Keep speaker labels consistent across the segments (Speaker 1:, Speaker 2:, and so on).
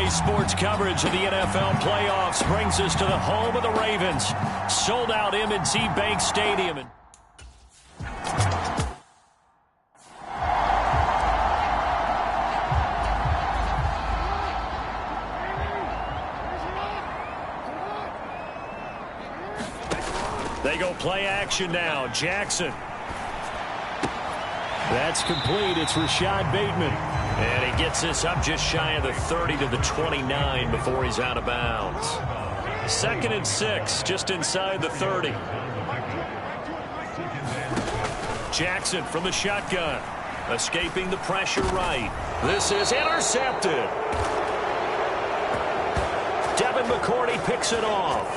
Speaker 1: Today's sports coverage of the NFL playoffs brings us to the home of the Ravens. Sold out M&T Bank Stadium. They go play action now. Jackson. That's complete. It's Rashad Bateman. And he gets this up just shy of the 30 to the 29 before he's out of bounds. 2nd and 6, just inside the 30. Jackson from the shotgun. Escaping the pressure right. This is intercepted. Devin McCourty picks it off.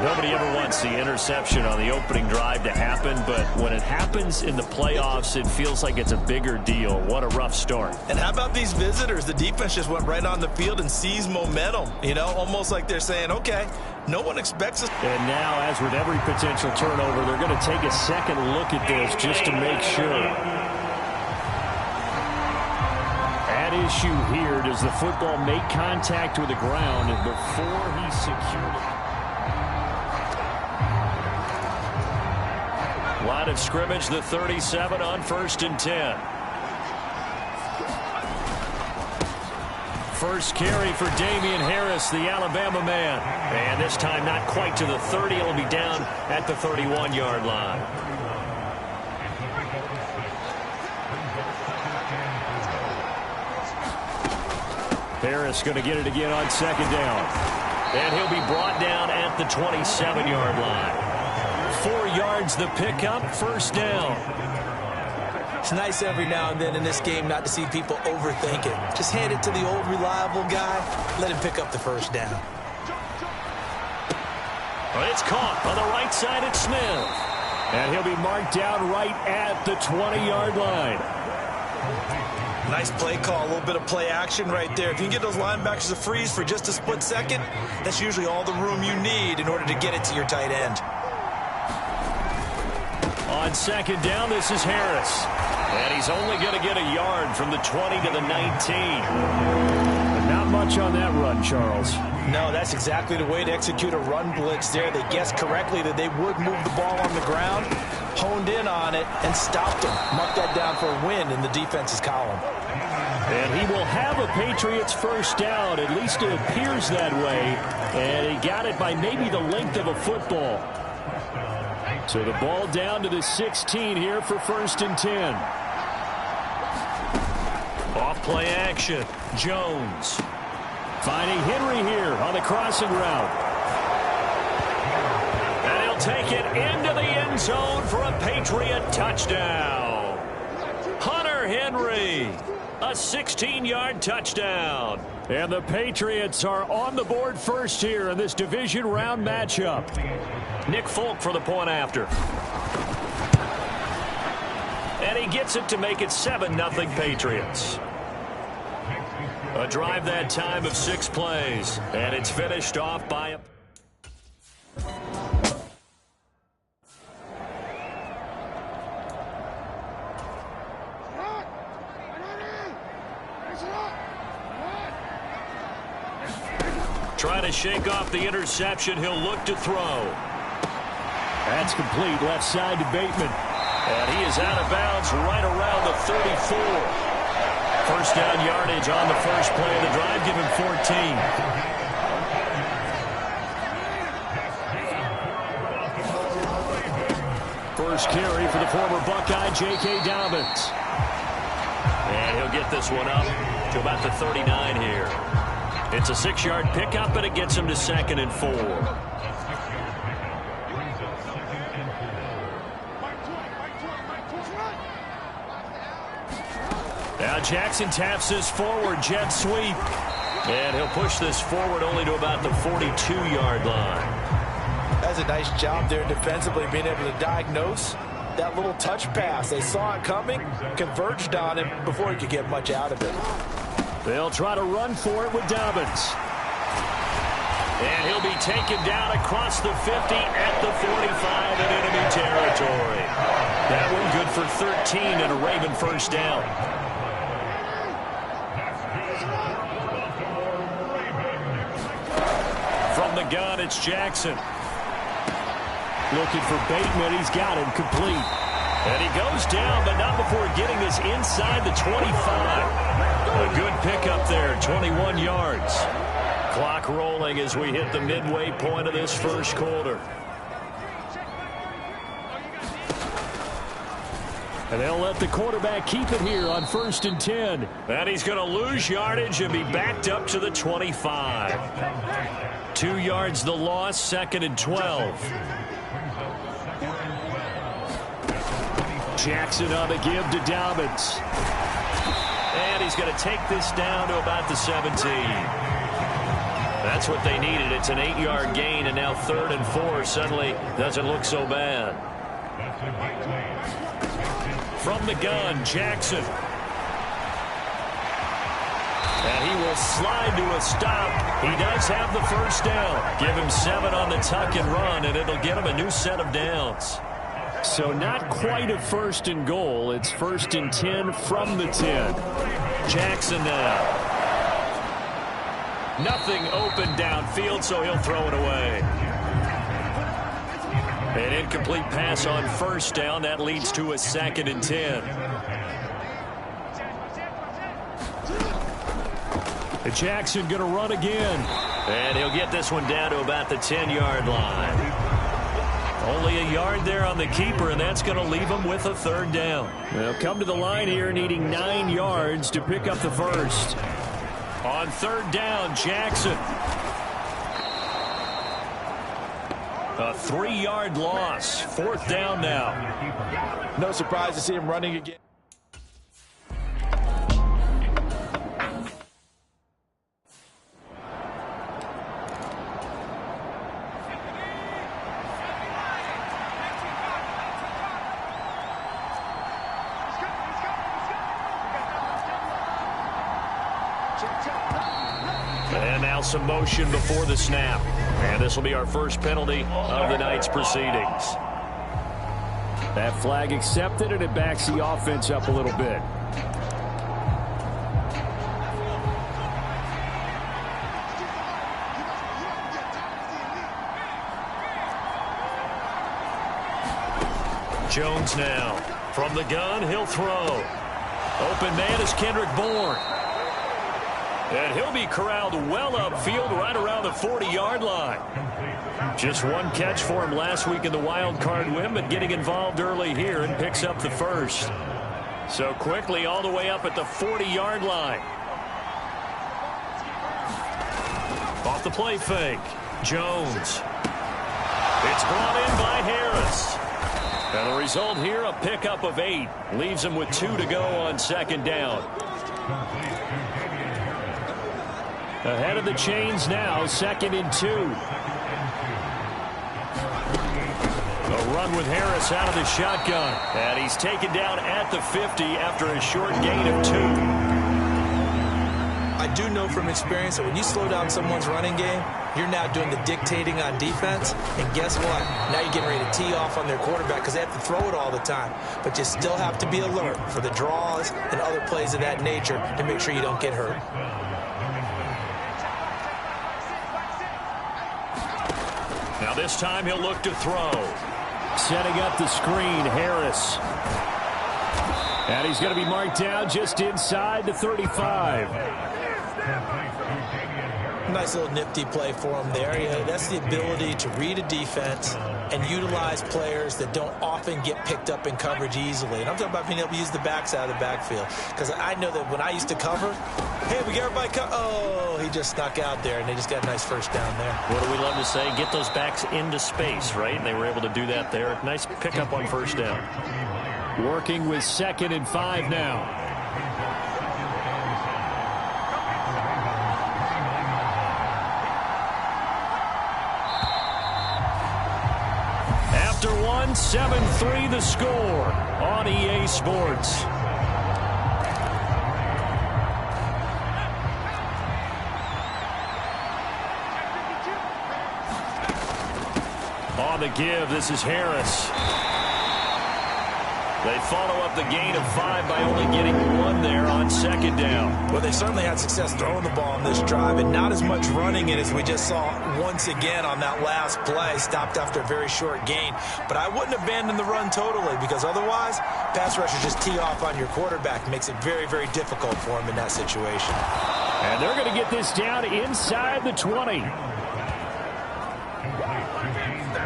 Speaker 1: Nobody ever wants the interception on the opening drive to happen, but when it happens in the playoffs, it feels like it's a bigger deal. What a rough start.
Speaker 2: And how about these visitors? The defense just went right on the field and seized momentum. You know, almost like they're saying, okay, no one expects us.
Speaker 1: And now, as with every potential turnover, they're going to take a second look at this just to make sure. Issue here, does the football make contact with the ground before he secured it? Line of scrimmage, the 37 on 1st and 10. First carry for Damian Harris, the Alabama man. And this time not quite to the 30. It'll be down at the 31-yard line. Harris going to get it again on 2nd down. And he'll be brought down at the 27-yard line. 4 yards the pickup, 1st down.
Speaker 2: It's nice every now and then in this game not to see people overthink it. Just hand it to the old reliable guy. Let him pick up the 1st down.
Speaker 1: Well, it's caught on the right side at Smith. And he'll be marked down right at the 20-yard line.
Speaker 2: Nice play call, a little bit of play action right there. If you can get those linebackers to freeze for just a split second, that's usually all the room you need in order to get it to your tight end.
Speaker 1: On 2nd down, this is Harris. And he's only going to get a yard from the 20 to the 19. But not much on that run, Charles.
Speaker 2: No, that's exactly the way to execute a run blitz there. They guessed correctly that they would move the ball on the ground, honed in on it, and stopped him. Marked that down for a win in the defense's column.
Speaker 1: And he will have a Patriots 1st down. At least it appears that way. And he got it by maybe the length of a football. So the ball down to the 16 here for 1st and 10. Off play action. Jones. Finding Henry here on the crossing route. And he'll take it into the end zone for a Patriot touchdown. Hunter Henry. A 16-yard touchdown. And the Patriots are on the board first here in this division round matchup. Nick Folk for the point after. And he gets it to make it 7-0 Patriots. A drive that time of 6 plays. And it's finished off by a... Trying to shake off the interception. He'll look to throw. That's complete left side to Bateman. And he is out of bounds right around the 34. 1st down yardage on the first play of the drive. Give him 14. First carry for the former Buckeye, J.K. Dobbins. And he'll get this one up to about the 39 here. It's a 6-yard pickup, and it gets him to 2nd and 4. Now Jackson taps this forward, jet sweep. And he'll push this forward only to about the 42-yard line.
Speaker 2: That's a nice job there defensively, being able to diagnose that little touch pass. They saw it coming, converged on him before he could get much out of it.
Speaker 1: They'll try to run for it with Dobbins. And he'll be taken down across the 50 at the 45 in enemy territory. That one good for 13 and a Raven 1st down. gun, it's Jackson. Looking for Bateman. He's got him complete. And he goes down, but not before getting this inside the 25. A good pickup there, 21 yards. Clock rolling as we hit the midway point of this first quarter. And they'll let the quarterback keep it here on 1st and 10. And he's going to lose yardage and be backed up to the 25. 2 yards the loss, 2nd and 12. Jackson on the give to Dobbins. And he's going to take this down to about the 17. That's what they needed. It's an 8-yard gain, and now 3rd and 4 suddenly doesn't look so bad. From the gun, Jackson. And he will slide to a stop. He does have the first down. Give him 7 on the tuck and run, and it'll get him a new set of downs. So not quite a 1st and goal. It's 1st and 10 from the 10. Jackson now. Nothing open downfield, so he'll throw it away. An incomplete pass on 1st down. That leads to a 2nd and 10. And Jackson going to run again. And he'll get this one down to about the 10-yard line. Only a yard there on the keeper, and that's going to leave him with a 3rd down. They'll come to the line here needing 9 yards to pick up the first. On 3rd down, Jackson. A 3-yard loss. 4th down now.
Speaker 2: No surprise to see him running again.
Speaker 1: And now some motion before the snap. And this will be our first penalty of the night's proceedings. That flag accepted, and it backs the offense up a little bit. Jones now. From the gun, he'll throw. Open man is Kendrick Bourne. And he'll be corralled well upfield right around the 40-yard line. Just one catch for him last week in the wild card win, but getting involved early here and picks up the first. So quickly all the way up at the 40-yard line. Off the play fake. Jones. It's brought in by Harris. And the result here, a pickup of 8. Leaves him with 2 to go on 2nd down. Ahead of the chains now, 2nd and 2. A run with Harris out of the shotgun. And he's taken down at the 50 after a short gain of 2.
Speaker 3: I do know from experience that when you slow down someone's running game, you're now doing the dictating on defense. And guess what? Now you're getting ready to tee off on their quarterback because they have to throw it all the time. But you still have to be alert for the draws and other plays of that nature to make sure you don't get hurt.
Speaker 1: Now this time he'll look to throw. Setting up the screen, Harris. And he's going to be marked down just inside the 35.
Speaker 3: Nice little nifty play for him there. Yeah, that's the ability to read a defense and utilize players that don't often get picked up in coverage easily. And I'm talking about being able to use the backside of the backfield. Because I know that when I used to cover, hey, we got everybody oh, he just snuck out there, and they just got a nice first down there.
Speaker 1: What do we love to say? Get those backs into space, right? And they were able to do that there. Nice pickup on 1st down.
Speaker 4: Working with 2nd and 5 now.
Speaker 1: After one, 7-3 the score on EA Sports. On the give, this is Harris. They follow up the gain of 5 by only getting 1 there on second down.
Speaker 3: Well, they certainly had success throwing the ball on this drive, and not as much running it as we just saw once again on that last play. Stopped after a very short gain. But I wouldn't abandon the run totally, because otherwise, pass rushers just tee off on your quarterback. Makes it very, very difficult for him in that situation.
Speaker 4: And they're going to get this down inside the 20.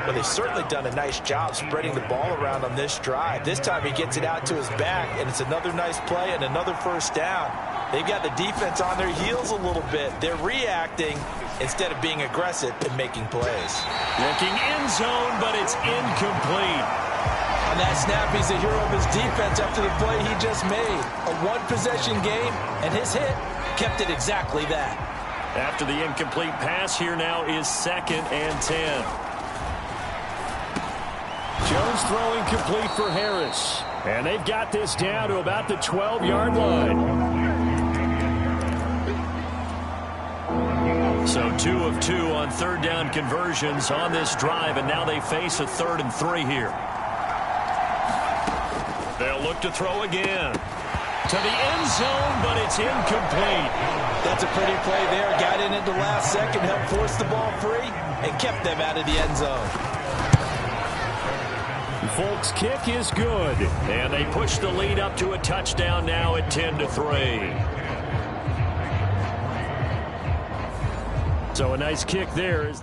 Speaker 3: But they've certainly done a nice job spreading the ball around on this drive. This time he gets it out to his back, and it's another nice play and another first down. They've got the defense on their heels a little bit. They're reacting instead of being aggressive and making plays.
Speaker 1: Looking end zone, but it's incomplete.
Speaker 3: On that snap, he's the hero of his defense after the play he just made. A one-possession game, and his hit kept it exactly that.
Speaker 1: After the incomplete pass, here now is 2nd and 10.
Speaker 4: Jones throwing complete for Harris. And they've got this down to about the 12-yard line.
Speaker 1: So 2 of 2 on third down conversions on this drive, and now they face a 3rd and 3 here. They'll look to throw again. To the end zone, but it's incomplete.
Speaker 3: That's a pretty play there. Got in at the last second, helped force the ball free, and kept them out of the end zone.
Speaker 4: Folk's kick is good.
Speaker 1: And they push the lead up to a touchdown now at 10-3.
Speaker 4: So a nice kick there.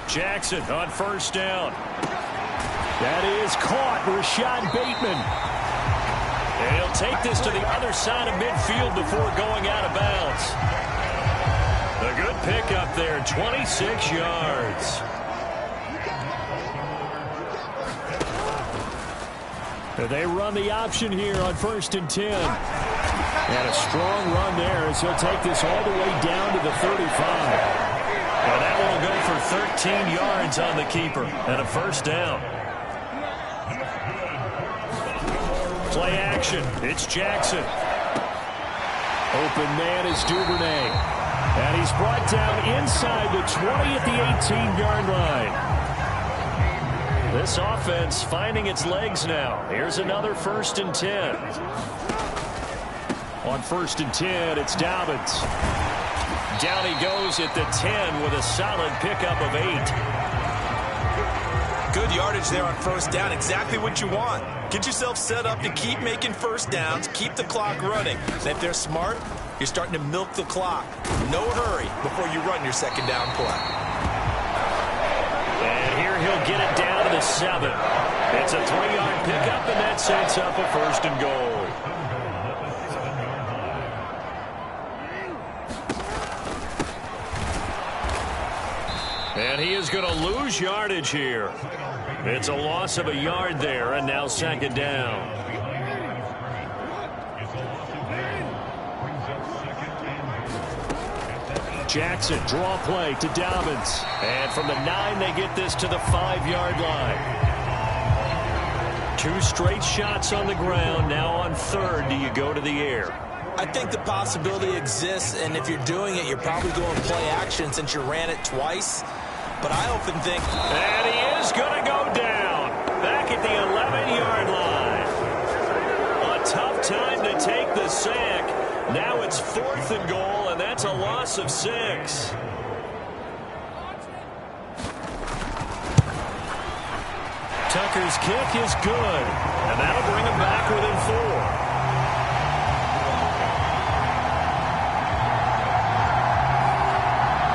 Speaker 1: Jackson on first down.
Speaker 4: That is caught. Rashad Bateman.
Speaker 1: And he'll take this to the other side of midfield before going out of bounds. A good pickup there, 26 yards.
Speaker 4: They run the option here on 1st and 10. And a strong run there as he'll take this all the way down to the 35.
Speaker 1: Well, that one will go for 13 yards on the keeper and a first down. Play action. It's Jackson.
Speaker 4: Open man is Duvernay. And he's brought down inside the 20 at the 18-yard line.
Speaker 1: This offense finding its legs now. Here's another 1st and 10.
Speaker 4: On 1st and 10, it's Dobbins.
Speaker 1: Down he goes at the 10 with a solid pickup of 8.
Speaker 3: Good yardage there on first down. Exactly what you want. Get yourself set up to keep making first downs, keep the clock running. And if they're smart, you're starting to milk the clock. No hurry before you run your second down play.
Speaker 1: And here he'll get it down to the 7. It's a 3-yard pickup, and that sets up a 1st and goal. And he is going to lose yardage here. It's a loss of a yard there, and now 2nd down.
Speaker 4: Jackson, draw play to Dobbins.
Speaker 1: And from the 9, they get this to the 5-yard line. 2 straight shots on the ground. Now on 3rd, do you go to the air?
Speaker 3: I think the possibility exists, and if you're doing it, you're probably going play action since you ran it twice. But I often think...
Speaker 1: And he is going to go down. Back at the 11-yard line. A tough time to take the sack. Now it's 4th and goal, and that's a loss of 6. Tucker's kick is good, and that'll bring him back within 4.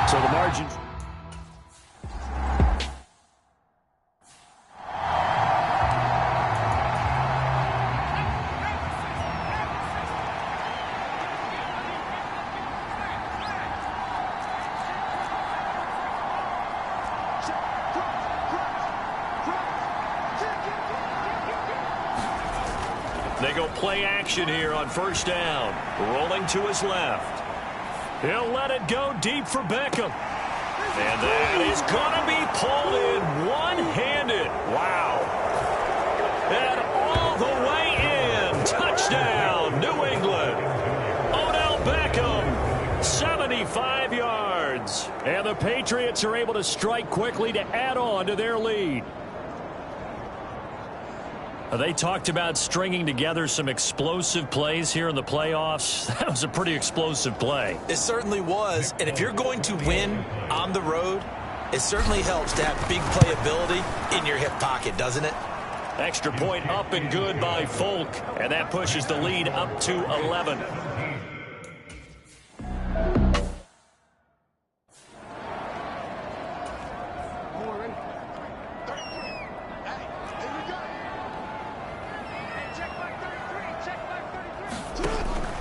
Speaker 4: So the margin...
Speaker 1: They go play action here on 1st down. Rolling to his left. He'll let it go deep for Beckham. And that is going to be pulled in one-handed. Wow. Touchdown, New England. Odell Beckham, 75 yards. And the Patriots are able to strike quickly to add on to their lead. They talked about stringing together some explosive plays here in the playoffs. That was a pretty explosive play.
Speaker 3: It certainly was. And if you're going to win on the road, it certainly helps to have big playability in your hip pocket, doesn't it?
Speaker 1: Extra point up and good by Folk. And that pushes the lead up to 11.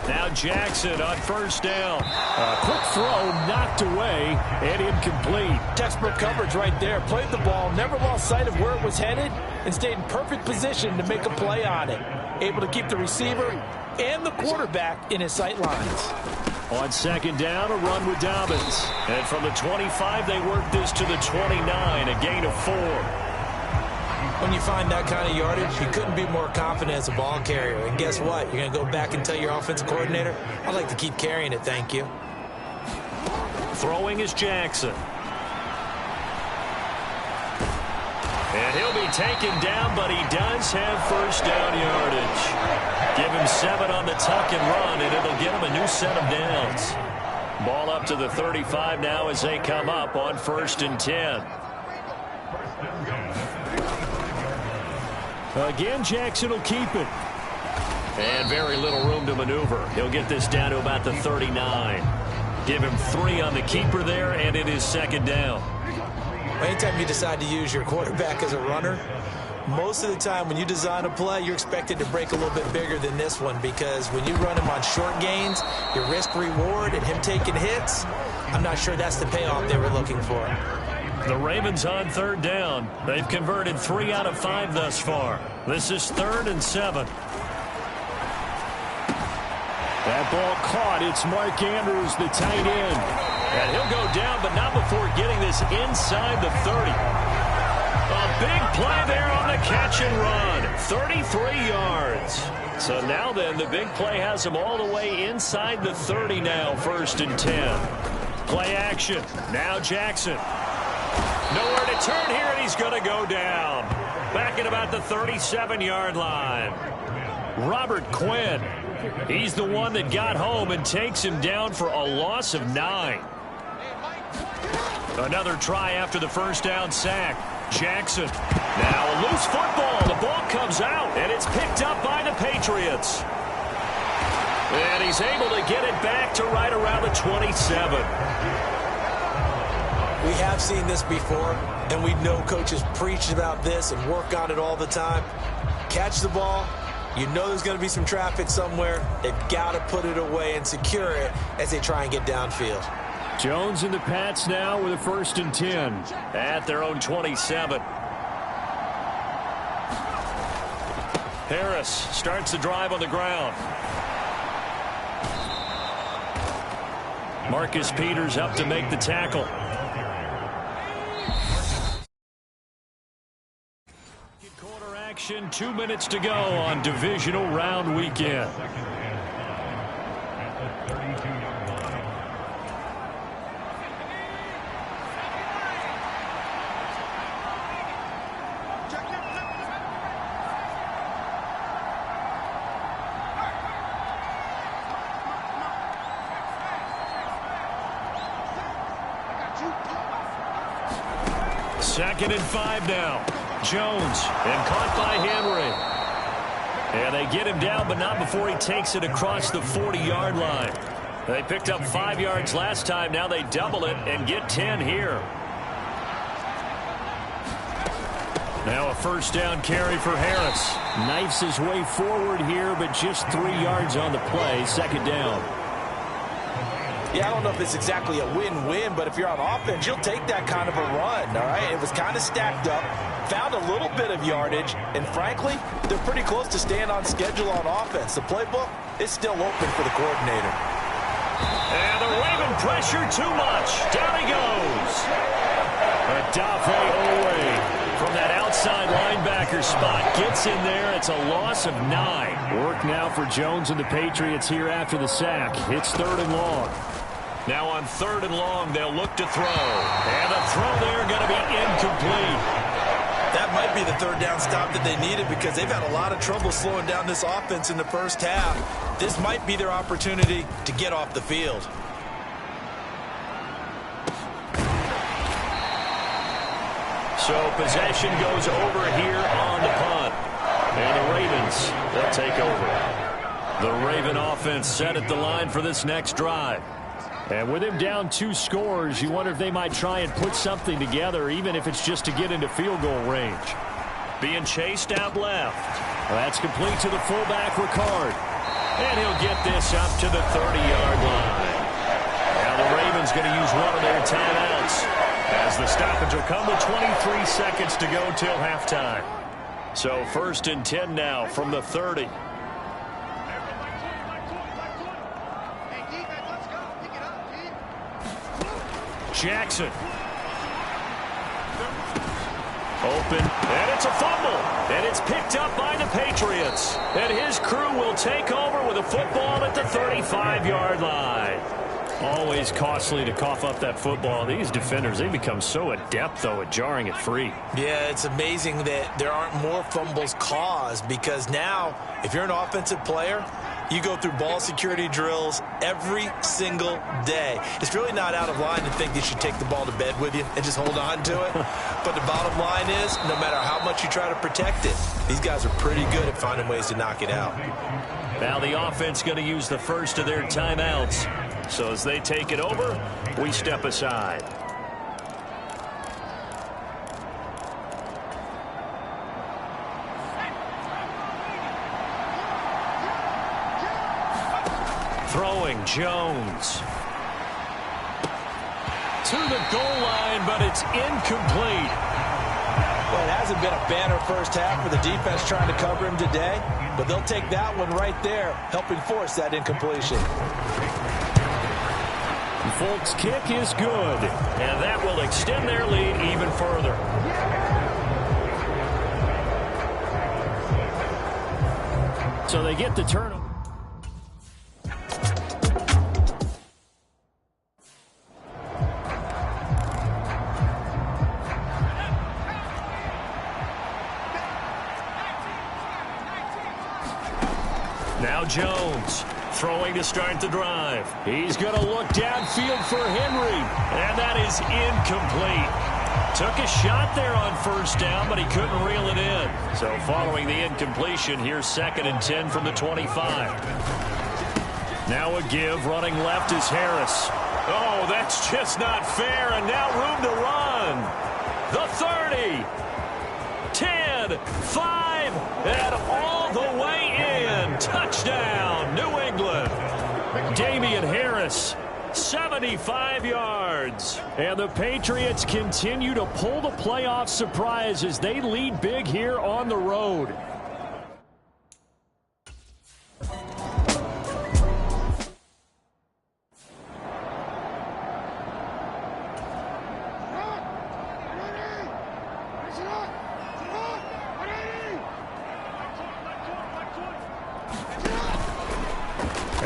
Speaker 1: Now Jackson on first down.
Speaker 4: A quick throw knocked away and incomplete.
Speaker 2: Textbook coverage right there. Played the ball, never lost sight of where it was headed, and stayed in perfect position to make a play on it. Able to keep the receiver and the quarterback in his sight lines.
Speaker 1: On second down, a run with Dobbins. And from the 25, they work this to the 29, a gain of 4.
Speaker 3: When you find that kind of yardage, you couldn't be more confident as a ball carrier. And guess what? You're going to go back and tell your offensive coordinator, I'd like to keep carrying it, thank you.
Speaker 1: Throwing is Jackson. And he'll be taken down, but he does have first down yardage. Give him 7 on the tuck and run, and it'll get him a new set of downs. Ball up to the 35 now as they come up on 1st and 10.
Speaker 4: Again, Jackson will keep it.
Speaker 1: And very little room to maneuver. He'll get this down to about the 39. Give him 3 on the keeper there, and it is second down.
Speaker 3: Anytime you decide to use your quarterback as a runner, most of the time when you design a play, you're expected to break a little bit bigger than this one, because when you run him on short gains, your risk-reward and him taking hits, I'm not sure that's the payoff they were looking for.
Speaker 1: The Ravens on 3rd down. They've converted 3 out of 5 thus far. This is 3rd and 7.
Speaker 4: That ball caught. It's Mark Andrews, the tight end.
Speaker 1: And he'll go down, but not before getting this inside the 30. A big play there on the catch and run. 33 yards. So now then, the big play has him all the way inside the 30 now, 1st and 10. Play action. Now Jackson. Nowhere to turn here, and he's going to go down. Back at about the 37-yard line. Robert Quinn. He's the one that got home and takes him down for a loss of 9. Another try after the first down sack. Jackson. Now a loose football. The ball comes out, and it's picked up by the Patriots. And he's able to get it back to right around the 27.
Speaker 3: We have seen this before, and we know coaches preach about this and work on it all the time. Catch the ball. You know there's going to be some traffic somewhere. They've got to put it away and secure it as they try and get downfield.
Speaker 4: Jones and the Pats now with a 1st and 10.
Speaker 1: At their own 27. Harris starts the drive on the ground. Marcus Peters up to make the tackle. Quarter action, 2 minutes to go on divisional round weekend. Second and 5 now. Jones, and caught by Henry. And they get him down, but not before he takes it across the 40-yard line. They picked up 5 yards last time. Now they double it and get 10 here. Now a first down carry for Harris.
Speaker 4: Knifes his way forward here, but just 3 yards on the play. Second down.
Speaker 2: Yeah, I don't know if it's exactly a win-win, but if you're on offense, you'll take that kind of a run, all right? It was kind of stacked up, found a little bit of yardage, and frankly, they're pretty close to staying on schedule on offense. The playbook is still open for the coordinator.
Speaker 1: And the Raven pressure too much. Down he goes. Adafe Owe from that outside outside linebacker spot. Gets in there. It's a loss of 9.
Speaker 4: Work now for Jones and the Patriots here after the sack. It's 3rd and long.
Speaker 1: Now on 3rd and long, they'll look to throw. And the throw there going to be incomplete.
Speaker 3: That might be the 3rd down stop that they needed because they've had a lot of trouble slowing down this offense in the first half. This might be their opportunity to get off the field.
Speaker 1: So possession goes over here on the punt. And the Ravens, they'll take over. The Raven offense set at the line for this next drive.
Speaker 4: And with him down 2 scores, you wonder if they might try and put something together, even if it's just to get into field goal range.
Speaker 1: Being chased out left.
Speaker 4: That's complete to the fullback, Ricard.
Speaker 1: And he'll get this up to the 30-yard line. Now the Ravens going to use one of their timeouts, as the stoppage will come with 23 seconds to go till halftime. So 1st and 10 now from the 30. Jackson. Open, and it's a fumble. And it's picked up by the Patriots. And his crew will take over with a football at the 35-yard line.
Speaker 4: Always costly to cough up that football. These defenders, they become so adept, though, at jarring it free.
Speaker 3: Yeah, it's amazing that there aren't more fumbles caused because now, if you're an offensive player, you go through ball security drills every single day. It's really not out of line to think you should take the ball to bed with you and just hold on to it. But the bottom line is, no matter how much you try to protect it, these guys are pretty good at finding ways to knock it out.
Speaker 1: Now the offense going to use the first of their timeouts. So as they take it over, we step aside. Throwing Jones. To the goal line, but it's incomplete.
Speaker 2: Well, it hasn't been a banner first half for the defense trying to cover him today, but they'll take that one right there, helping force that incompletion.
Speaker 4: Folk's kick is good.
Speaker 1: And that will extend their lead even further.
Speaker 4: So they get the turnover.
Speaker 1: Now Jones throwing to start the drive. He's going to look downfield for Henry. And that is incomplete. Took a shot there on 1st down, but he couldn't reel it in. So following the incompletion, here's 2nd and 10 from the 25. Now a give. Running left is Harris. Oh, that's just not fair. And now room to run. The 30. 10. 5. And all the way in. Touchdown, New England. Damian Harris, 75 yards.
Speaker 4: And the Patriots continue to pull the playoff surprise as they lead big here on the road.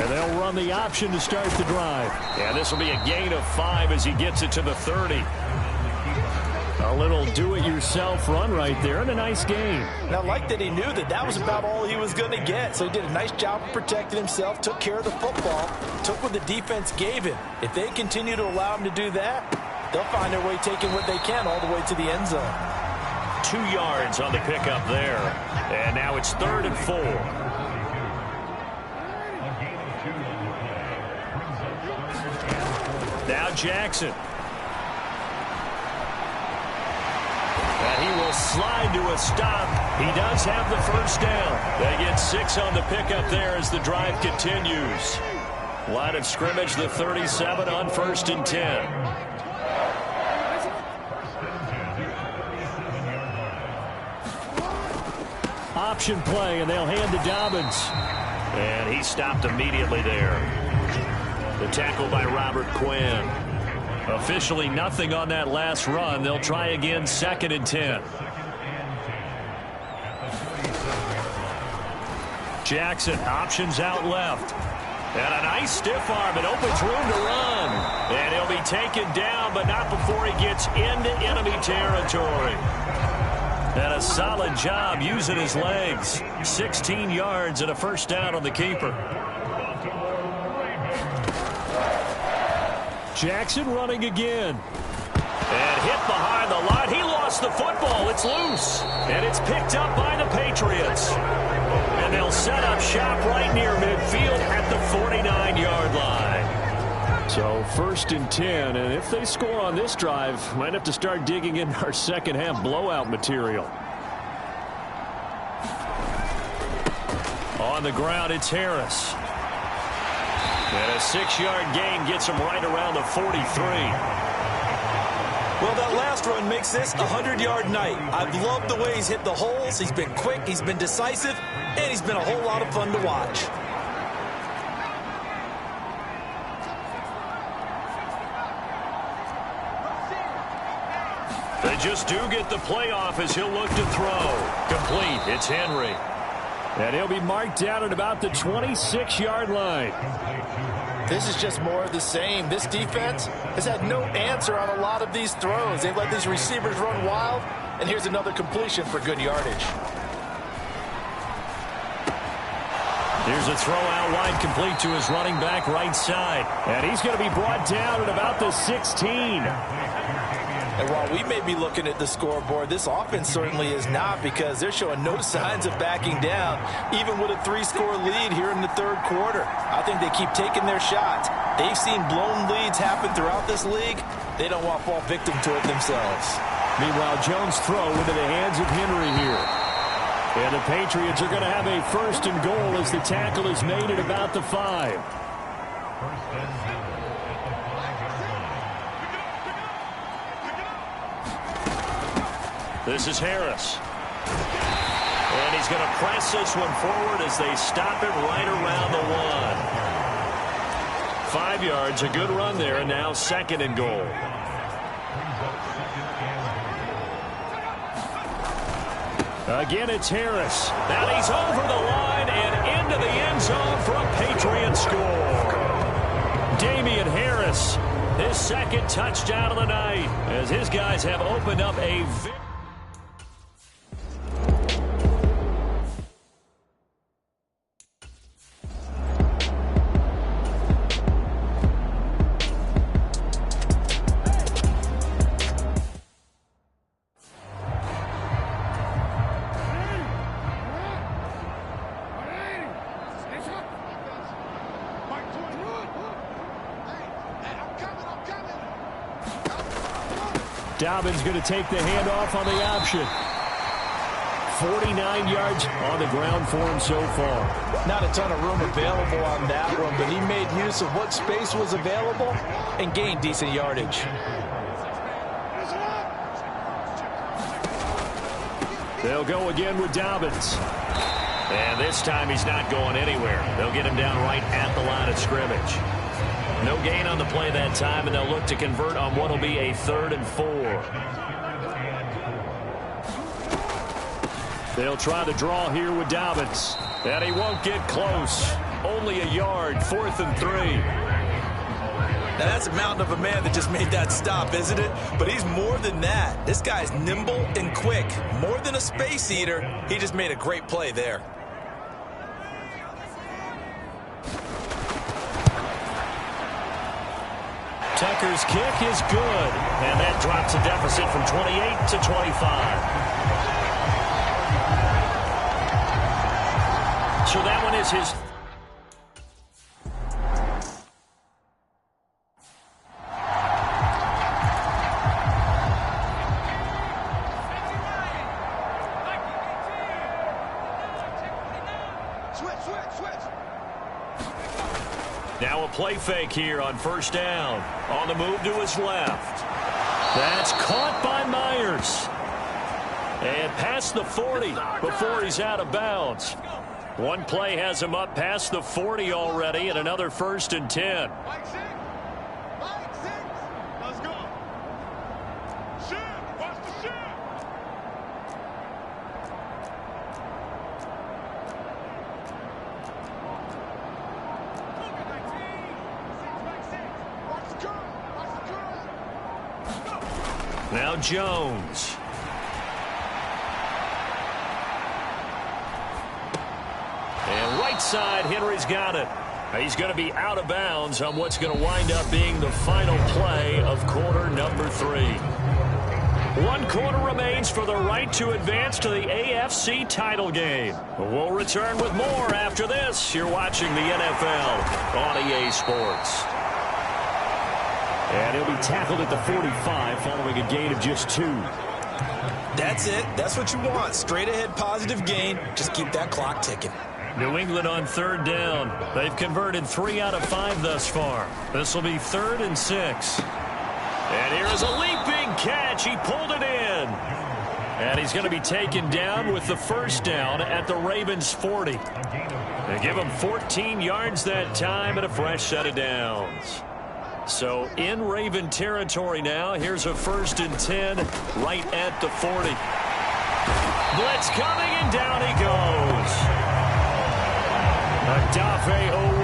Speaker 4: And they'll run the option to start the drive.
Speaker 1: Yeah, this will be a gain of 5 as he gets it to the 30.
Speaker 4: A little do-it-yourself run right there and a nice gain.
Speaker 2: Now, like that he knew that that was about all he was going to get. So he did a nice job of protecting himself, took care of the football, took what the defense gave him. If they continue to allow him to do that, they'll find their way taking what they can all the way to the end zone.
Speaker 1: 2 yards on the pickup there. And now it's 3rd and 4. Now Jackson. And he will slide to a stop. He does have the 1st down. They get 6 on the pickup there as the drive continues. Line of scrimmage, the 37 on 1st and 10.
Speaker 4: Option play, and they'll hand to Dobbins.
Speaker 1: And he stopped immediately there. The tackle by Robert Quinn. Officially nothing on that last run. They'll try again, 2nd and 10. Jackson options out left. And a nice stiff arm. It opens room to run. And he'll be taken down, but not before he gets into enemy territory. And a solid job using his legs. 16 yards and a first down on the keeper.
Speaker 4: Jackson running again.
Speaker 1: And hit behind the line. He lost the football. It's loose. And it's picked up by the Patriots. And they'll set up shop right near midfield at the 49-yard line.
Speaker 4: So 1st and 10. And if they score on this drive, might have to start digging in our second half blowout material.
Speaker 1: On the ground, it's Harris. And a 6-yard gain gets him right around the 43.
Speaker 3: Well, that last run makes this a 100-yard night. I've loved the way he's hit the holes. He's been quick, he's been decisive, and he's been a whole lot of fun to watch.
Speaker 1: They just do get the playoff as he'll look to throw. Complete. It's Henry.
Speaker 4: And he'll be marked down at about the 26-yard line.
Speaker 2: This is just more of the same. This defense has had no answer on a lot of these throws. They've let these receivers run wild, and here's another completion for good yardage.
Speaker 1: Here's a throw out wide, complete to his running back right side.
Speaker 4: And he's going to be brought down at about the 16.
Speaker 2: And while we may be looking at the scoreboard, this offense certainly is not, because they're showing no signs of backing down, even with a 3-score lead here in the third quarter. I think they keep taking their shots. They've seen blown leads happen throughout this league. They don't want to fall victim to it themselves.
Speaker 4: Meanwhile, Jones' throw into the hands of Henry here. And the Patriots are going to have a 1st and goal as the tackle is made at about the 5.
Speaker 1: This is Harris. And he's going to press this one forward as they stop it right around the 1. 5 yards, a good run there, and now 2nd and goal.
Speaker 4: Again, it's Harris.
Speaker 1: And he's over the line and into the end zone for a Patriot score. Damian Harris, his 2nd touchdown of the night, as his guys have opened up a victory.
Speaker 4: Dobbins going to take the handoff on the option. 49 yards on the ground for him so far.
Speaker 2: Not a ton of room available on that one, but he made use of what space was available and gained decent yardage.
Speaker 4: They'll go again with Dobbins.
Speaker 1: And this time he's not going anywhere. They'll get him down right at the line of scrimmage. No gain on the play that time, and they'll look to convert on what will be a 3rd and 4.
Speaker 4: They'll try the draw here with Dobbins.
Speaker 1: And he won't get close. Only a yard, 4th and 3.
Speaker 3: Now, that's a mountain of a man that just made that stop, isn't it? But he's more than that. This guy's nimble and quick. More than a space eater, he just made a great play there.
Speaker 1: Tucker's kick is good, and that drops a deficit from 28 to 25. So that one is his. Now a play fake here on 1st down. On the move to his left. That's caught by Myers. And past the 40 before he's out of bounds. One play has him up past the 40 already, and another 1st and 10.
Speaker 5: Let's go. Shoot. Watch the shoot.
Speaker 1: Now Jones. And right side, Henry's got it. He's going to be out of bounds on what's going to wind up being the final play of quarter number 3. 1 quarter remains for the right to advance to the AFC title game. We'll return with more after this. You're watching the NFL on EA Sports.
Speaker 4: And he'll be tackled at the 45 following a gain of just 2.
Speaker 3: That's it. That's what you want. Straight ahead positive gain. Just keep that clock ticking.
Speaker 1: New England on 3rd down. They've converted 3 out of 5 thus far. This will be 3rd and 6. And here's a leaping catch. He pulled it in. And he's going to be taken down with the first down at the Ravens' 40. They give him 14 yards that time and a fresh set of downs. So in Raven territory now. Here's a 1st and 10 right at the 40. Blitz coming and down he goes. Adafe Owe,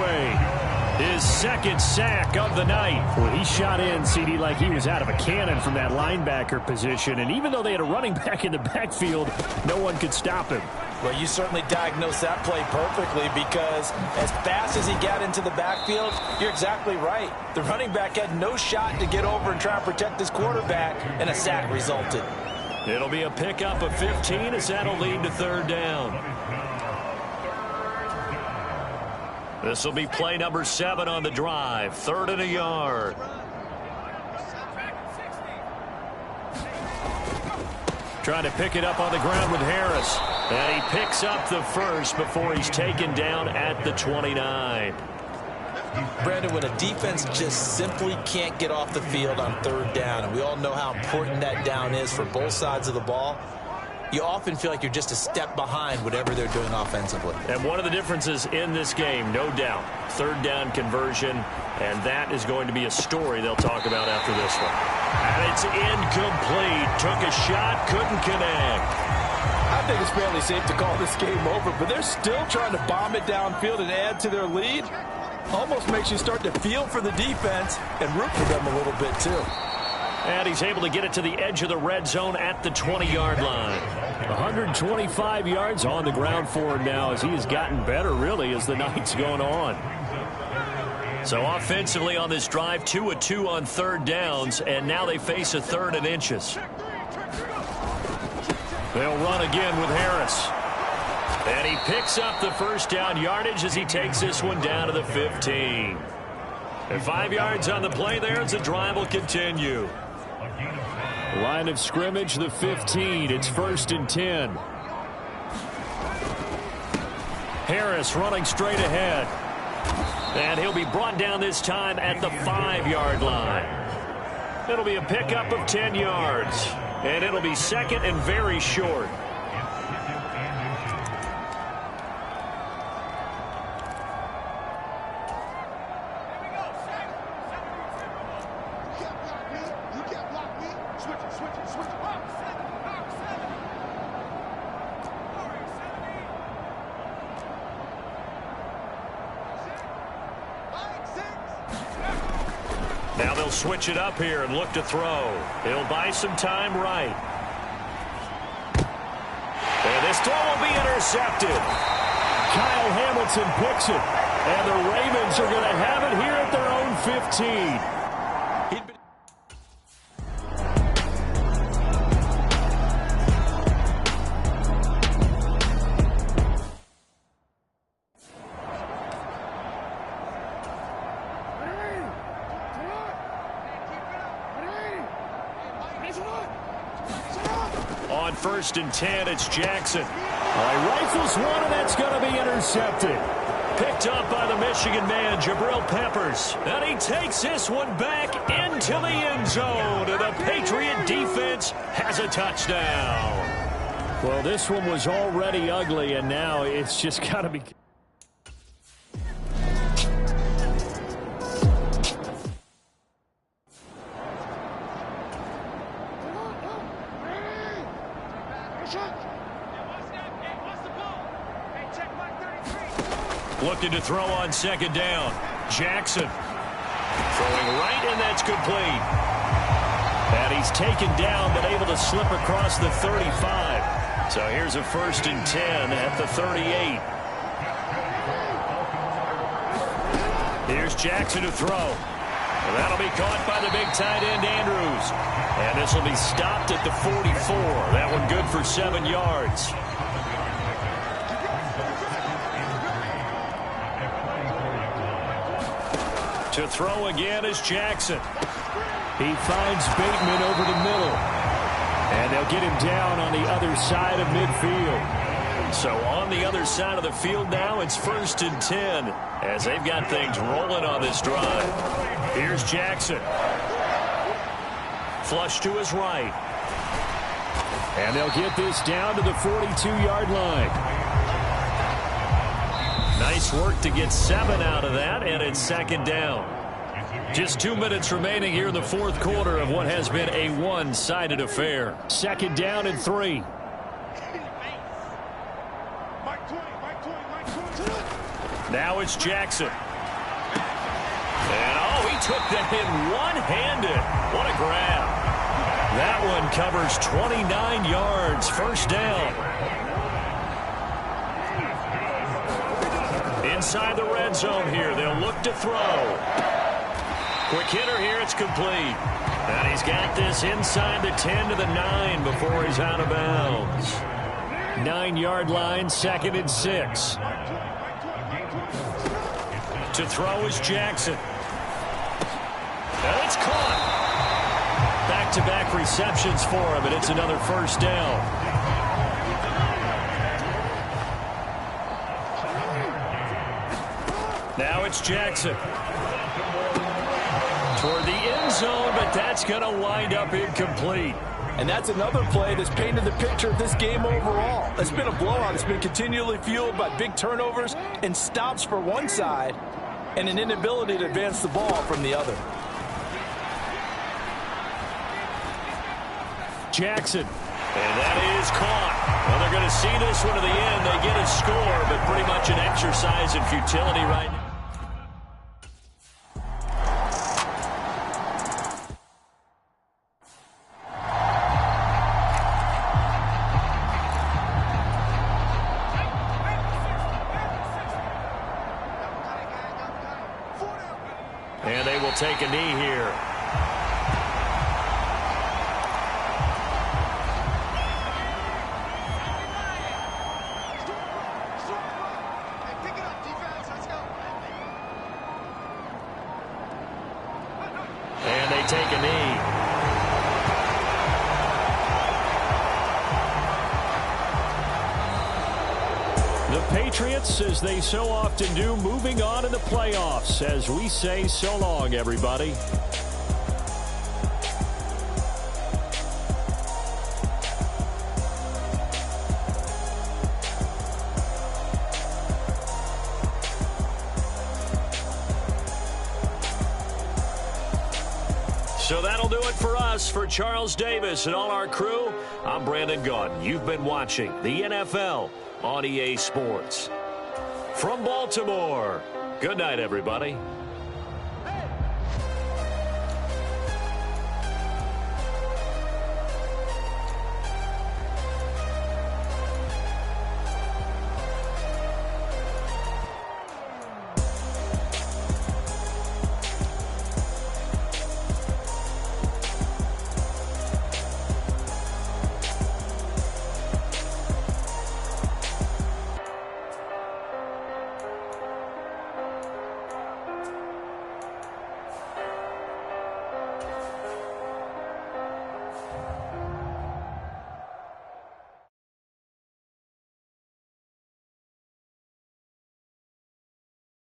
Speaker 1: his 2nd sack of the night.
Speaker 4: Well, he shot in, CD, like he was out of a cannon from that linebacker position. And even though they had a running back in the backfield, no one could stop him.
Speaker 2: Well, you certainly diagnosed that play perfectly because as fast as he got into the backfield, you're exactly right. The running back had no shot to get over and try and protect his quarterback, and a sack resulted.
Speaker 1: It'll be a pickup of 15 as that'll lead to 3rd down. This will be play number 7 on the drive. 3rd and a yard. Trying to pick it up on the ground with Harris. And he picks up the first before he's taken down at the 29.
Speaker 3: Brandon, when a defense just simply can't get off the field on 3rd down, and we all know how important that down is for both sides of the ball, you often feel like you're just a step behind whatever they're doing offensively.
Speaker 1: And one of the differences in this game, no doubt, 3rd down conversion, and that is going to be a story they'll talk about after this one. And it's incomplete. Took a shot, couldn't connect.
Speaker 2: I think it's fairly safe to call this game over, but they're still trying to bomb it downfield and add to their lead. Almost makes you start to feel for the defense and root for them a little bit, too.
Speaker 1: And he's able to get it to the edge of the red zone at the 20-yard line.
Speaker 4: 125 yards on the ground for him now as he has gotten better, really, as the night's going on.
Speaker 1: So offensively on this drive, 2 of 2 on 3rd downs, and now they face a 3rd and inches. They'll run again with Harris. And he picks up the first down yardage as he takes this one down to the 15. And 5 yards on the play there as the drive will continue.
Speaker 4: Line of scrimmage, the 15. It's 1st and 10.
Speaker 1: Harris running straight ahead. And he'll be brought down this time at the 5-yard line. It'll be a pickup of 10 yards. And it'll be 2nd and very short. Now they'll switch it up here and look to throw. He'll buy some time right. And this throw will be intercepted.
Speaker 4: Kyle Hamilton picks it. And the Ravens are going to have it here at their own 15.
Speaker 1: On 1st and 10, it's Jackson.
Speaker 4: Rifles one, and that's going to be intercepted.
Speaker 1: Picked up by the Michigan man, Jabril Peppers. And he takes this one back into the end zone. And the Patriot defense has a touchdown.
Speaker 4: Well, this one was already ugly, and now it's just got to be...
Speaker 1: Looking to throw on 2nd down. Jackson throwing right, and that's complete. And he's taken down, but able to slip across the 35. So here's a 1st and 10 at the 38. Here's Jackson to throw. That'll be caught by the big tight end, Andrews. And this will be stopped at the 44. That one good for 7 yards. To throw again is Jackson. He finds Bateman over the middle. And they'll get him down on the other side of midfield. So on the other side of the field now, it's 1st and 10 as they've got things rolling on this drive. Here's Jackson. Flush to his right. And they'll get this down to the 42-yard line. Nice work to get 7 out of that, and it's 2nd down. Just 2 minutes remaining here in the 4th quarter of what has been a one-sided affair. 2nd down and 3. Now it's Jackson. And, oh, he took that in one-handed. What a grab. That one covers 29 yards. 1st down. Inside the red zone here. They'll look to throw. Quick hitter here. It's complete. And he's got this inside the 10 to the 9 before he's out of bounds. 9-yard line, 2nd and 6. To throw is Jackson. And it's caught. Back-to-back receptions for him, and it's another 1st down. Now it's Jackson. Toward the end zone, but that's going to wind up incomplete.
Speaker 2: And that's another play that's painted the picture of this game overall. It's been a blowout. It's been continually fueled by big turnovers and stops for one side and an inability to advance the ball from the other.
Speaker 1: Jackson. And that is caught. Well, they're going to see this one to the end. They get a score, but pretty much an exercise in futility right now. And they will take a knee here. And they take a knee. The Patriots, as they so often do, moving on in the playoffs as we say so long, everybody. So that'll do it for us. For Charles Davis and all our crew, I'm Brandon Gaudin. You've been watching the NFL on EA Sports. From Baltimore, good night, everybody.